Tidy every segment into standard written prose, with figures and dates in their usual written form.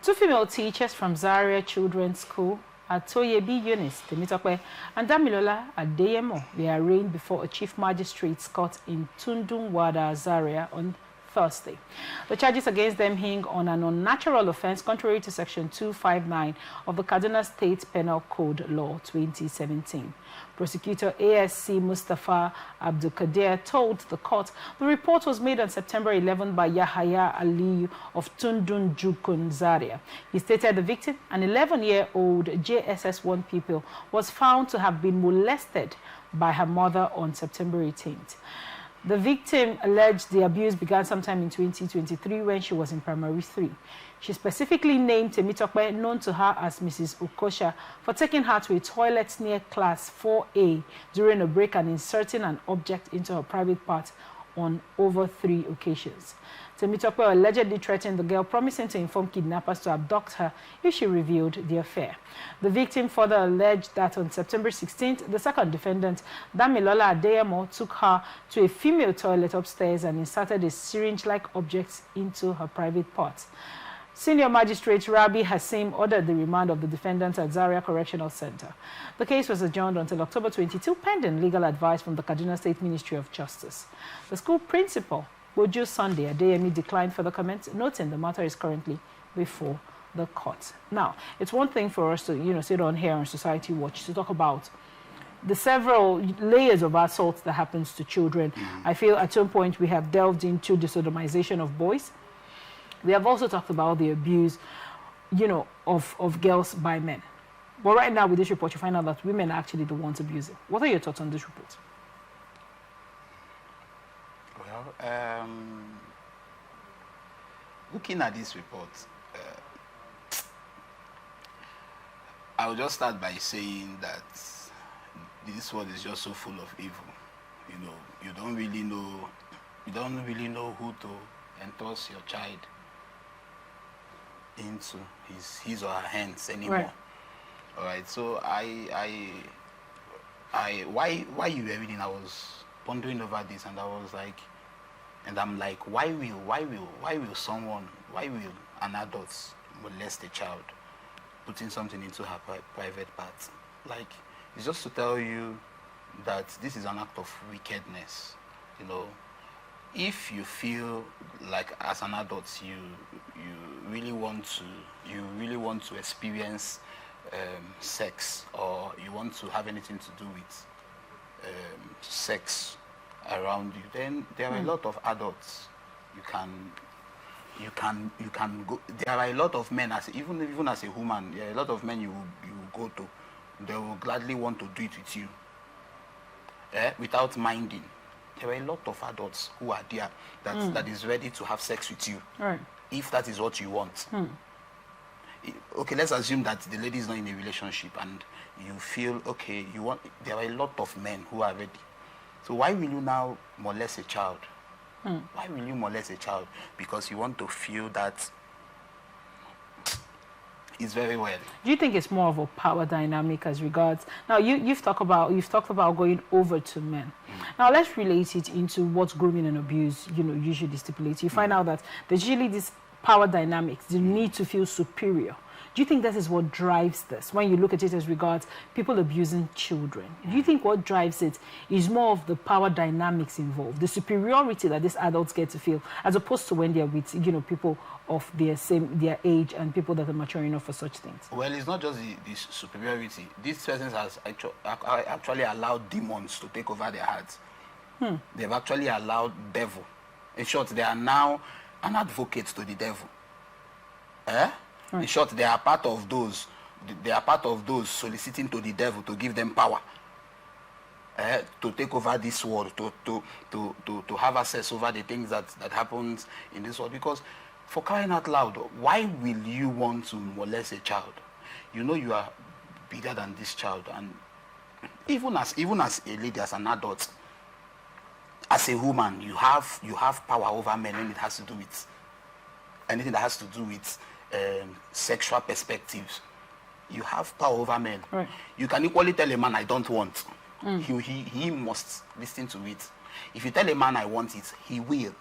Two female teachers from Zaria Children School, Atoyebi-Eunice, Temitope, and Damilola, Adeyemo, were arraigned before a Chief Magistrates Court in Tudun-Wada, Zaria on Thursday. The charges against them hinge on an unnatural offense contrary to Section 259 of the Kaduna State Penal Code Law 2017. Prosecutor ASC Mustafa Abdulkadir told the court the report was made on September 11 by Yahaya Aliyu of Tudun-Jukun, Zaria. He stated the victim, an 11-year-old JSS1 pupil, was found to have been molested by her mother on September 18th. The victim alleged the abuse began sometime in 2023 when she was in primary 3. She specifically named Temitope, known to her as Mrs. Okosha, for taking her to a toilet near class 4A during a break and inserting an object into her private part on over 3 occasions. Temitope allegedly threatened the girl, promising to inform kidnappers to abduct her if she revealed the affair. The victim further alleged that on September 16th, the second defendant, Damilola Adeyemo, took her to a female toilet upstairs and inserted a syringe-like object into her private part. Senior Magistrate Rabi Hassim ordered the remand of the defendants at Zaria Correctional Center. The case was adjourned until October 22, pending legal advice from the Kaduna State Ministry of Justice. The school principal, Boju Sunday Adeyemo, declined further comments, noting the matter is currently before the court. Now, it's one thing for us to, sit on here on Society Watch to talk about the several layers of assault that happens to children. I feel at some point we have delved into the sodomization of boys. We have also talked about the abuse, of girls by men. But right now with this report, you find out that women are actually the ones abusing. What are your thoughts on this report? Well, looking at this report, I'll just start by saying that this world is just so full of evil. You don't really know who to entrust your child into his or her hands anymore. Right. All right. So why you were reading, I was pondering over this, and I'm like, why will an adult molest a child, putting something into her private part? Like, it's just to tell you that this is an act of wickedness. If you feel like as an adult you really want to experience sex, or you want to have anything to do with sex around you, then there are a lot of adults you can go. There are a lot of men, even as a woman, there are a lot of men you go to, they will gladly want to do it with you, without minding. There are a lot of adults who are there that is ready to have sex with you, Right. if that is what you want. Okay, let's assume that the lady is not in a relationship and you feel, okay, there are a lot of men who are ready. So why will you now molest a child? Why will you molest a child? Because you want to feel that it's very well. Do you think it's more of a power dynamic as regards? Now, you've talked about going over to men. Now, let's relate it into what grooming and abuse, usually stipulates. You find out that there's usually this power dynamics, the need to feel superior. Do you think that is what drives this? When you look at it as regards people abusing children, do you think what drives it is more of the power dynamics involved, the superiority that these adults get to feel, as opposed to when they're with, people of their age and people that are mature enough for such things? Well, it's not just the superiority. These persons has actually allowed demons to take over their hearts. They've actually allowed devil. In short, they are now an advocate to the devil. Right. In short, they are part of those soliciting to the devil to give them power, to take over this world, to have access over the things that happens in this world. Because, for crying out loud, why will you want to molest a child? You are bigger than this child, and even as a lady, as an adult, as a woman, you have power over men when it has to do with anything that has to do with sexual perspectives. You have power over men. Right. You can equally tell a man, I don't want. He must listen to it. If you tell a man, I want it, he will.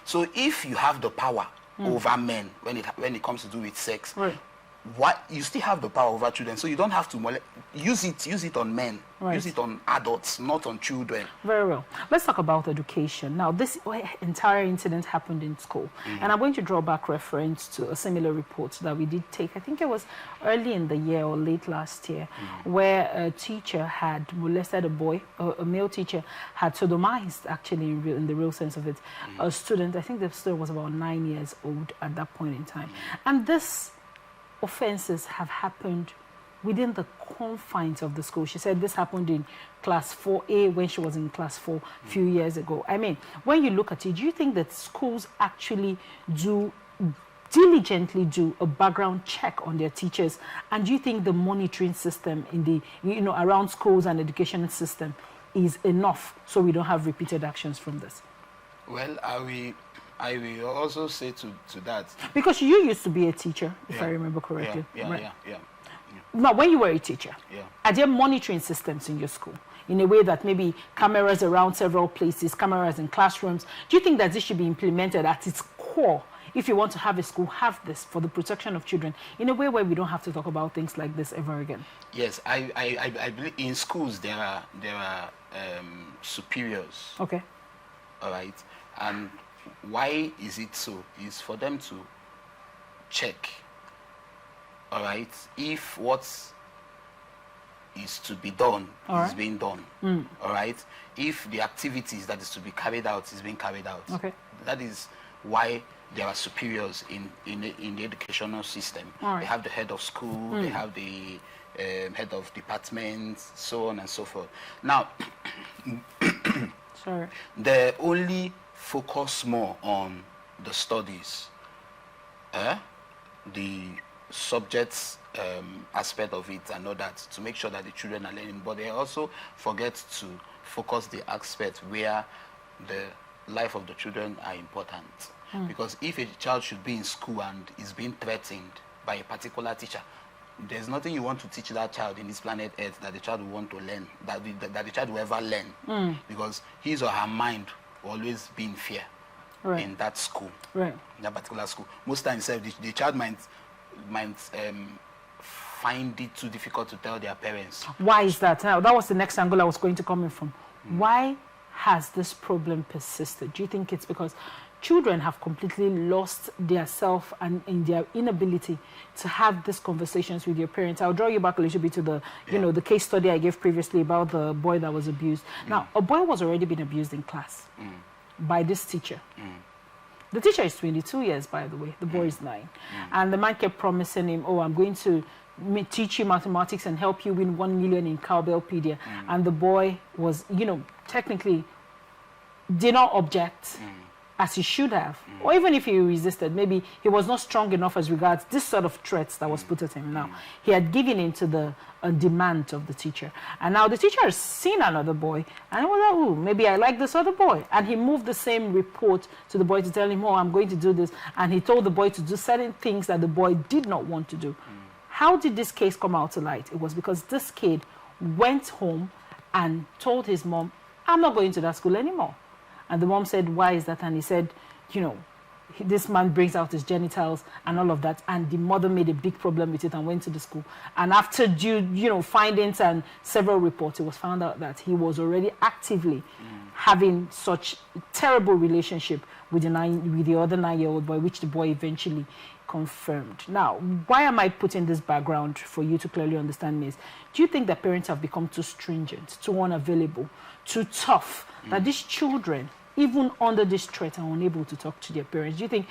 So if you have the power over men when it comes to do with sex. Right. What you still have the power over children, so you don't have to use it on men, use it on adults, not on children. Very well. Let's talk about education now. This entire incident happened in school, and I'm going to draw back reference to a similar report that we did take. I think it was early in the year or late last year, where a teacher had molested a boy. A male teacher had sodomized, actually, in the real sense of it, a student. I think the student was about 9 years old at that point in time, and this offenses have happened within the confines of the school. She said this happened in class 4A when she was in class 4 a few years ago. I mean, when you look at it, do you think that schools actually diligently do a background check on their teachers? And do you think the monitoring system in the, around schools and education system is enough so we don't have repeated actions from this? Well, I will also say to that. Because you used to be a teacher, if I remember correctly. Yeah. Now, when you were a teacher, Yeah. are there monitoring systems in your school in a way that maybe cameras around several places, cameras in classrooms? Do you think that this should be implemented at its core? If you want to have a school, have this for the protection of children in a way where we don't have to talk about things like this ever again. Yes, I believe in schools there are superiors. Okay. All right, and why is it so? Is for them to check, all right, if what is to be done is being done, all right, if the activities that is to be carried out is being carried out. Okay. That is why there are superiors in the educational system. They have the head of school, they have the head of departments, so on and so forth. Now, they only focus more on the studies, the subjects aspect of it and all that, to make sure that the children are learning, but they also forget to focus the aspect where the life of the children are important. Because if a child should be in school and is being threatened by a particular teacher, there's nothing you want to teach that child in this planet Earth that the child will want to learn, that the child will ever learn, because his or her mind will always be in fear in that school, in that particular school. Most times, the child might find it too difficult to tell their parents. Why is that? Now, that was the next angle I was going to come in from. Why has this problem persisted? Do you think it's because children have completely lost their self and in their inability to have these conversations with your parents? I'll draw you back a little bit to the, the case study I gave previously about the boy that was abused. Now, a boy was already being abused in class by this teacher. The teacher is 22 years, by the way. The boy is 9. And the man kept promising him, oh, I'm going to teach you mathematics and help you win 1 million in Cowbellpedia. And the boy was, technically did not object as he should have. Or even if he resisted, maybe he was not strong enough as regards this sort of threats that was put at him. Now, he had given in to the demand of the teacher. And now the teacher has seen another boy and he was like, oh, maybe I like this other boy. And he moved the same report to the boy to tell him, oh, I'm going to do this. And he told the boy to do certain things that the boy did not want to do. How did this case come out to light? It was because this kid went home and told his mom, I'm not going to that school anymore. And the mom said, why is that? And he said, this man brings out his genitals and all of that. And the mother made a big problem with it and went to the school. And after due, findings and several reports, it was found out that he was already actively having such terrible relationship with the other 9-year-old boy, which the boy eventually confirmed. Now, why am I putting this background for you to clearly understand me? Do you think that parents have become too stringent, too unavailable, too tough, that these children, even under this threat, are unable to talk to their parents? Do you think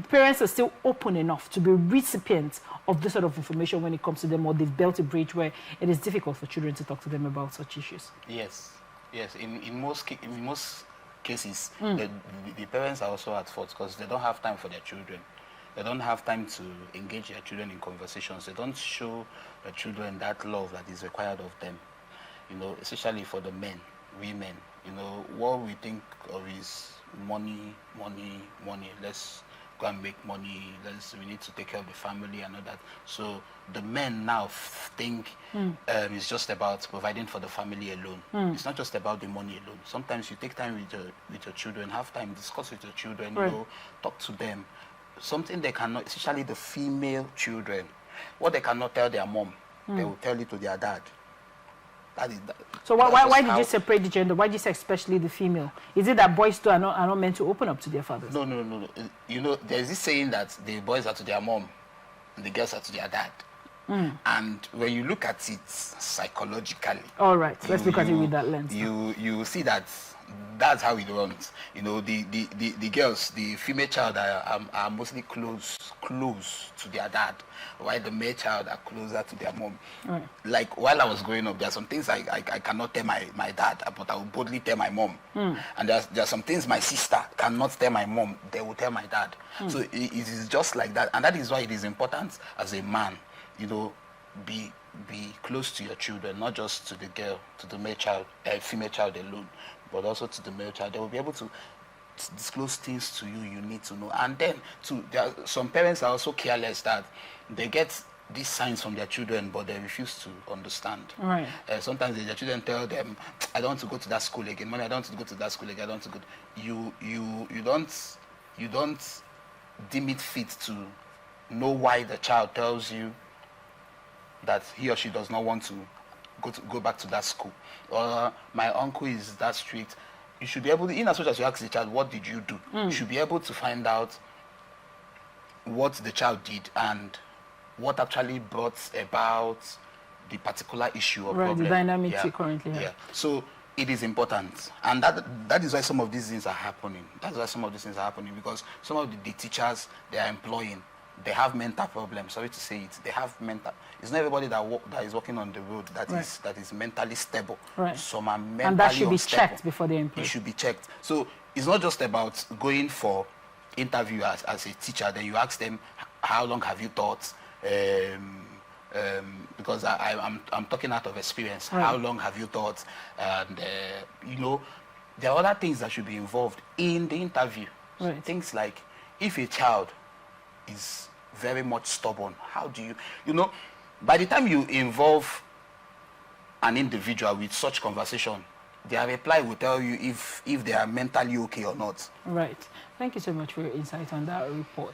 parents are still open enough to be recipients of this sort of information when it comes to them, or they've built a bridge where it is difficult for children to talk to them about such issues? Yes. In most cases, the parents are also at fault because they don't have time for their children. They don't have time to engage their children in conversations. They don't show the children that love that is required of them. Especially for the men, women. What we think of is money. Let's go and make money. We need to take care of the family and all that. So the men now think it's just about providing for the family alone. It's not just about the money alone. Sometimes you take time with your children, have time, discuss with your children, you know, talk to them. Something they cannot, especially the female children, what they cannot tell their mom, they will tell it to their dad. So why did you separate the gender? Why did you say especially the female? Is it that boys too are not meant to open up to their fathers? No. You know, there's this saying that the boys are to their mom and the girls are to their dad. And when you look at it psychologically, all right, let's look at it with that lens. You see that that's how it runs. You know, the girls, the female child are mostly close to their dad, while the male child are closer to their mom. Right. Like while I was growing up, there are some things I cannot tell my dad, but I will boldly tell my mom. And there are some things my sister cannot tell my mom, they will tell my dad. So it is just like that, and that is why it is important as a man, you know, be close to your children, not just to the girl, to the male child, female child alone, but also to the male child. They will be able to disclose things to you you need to know. And then some parents are also careless that they get these signs from their children, but they refuse to understand. Right. Sometimes their children tell them, I don't want to go to that school again. Mommy, I don't want to go to that school again. I don't want to go. You don't deem it fit to know why the child tells you that he or she does not want to go back to that school. Or my uncle is that strict. You should be able to, in as much as you ask the child, what did you do? You should be able to find out what the child did and what actually brought about the particular issue or problem. The dynamic currently. Yeah. So it is important. And that is why some of these things are happening. That's why some of these things are happening, because some of the teachers they are employing, they have mental problems. Sorry to say it. They have mental. It's not everybody that is walking on the road that is mentally stable. Right. Some are mentally and that should be unstable. checked before they employ. It should be checked. So it's not just about going for interview as a teacher. Then you ask them, how long have you taught? Because I'm talking out of experience. Right. How long have you taught? And you know, there are other things that should be involved in the interview. Right. Things like if a child is very much stubborn, how do you know, by the time you involve an individual with such conversation, their reply will tell you if they are mentally okay or not. Right. Thank you so much for your insight on that report.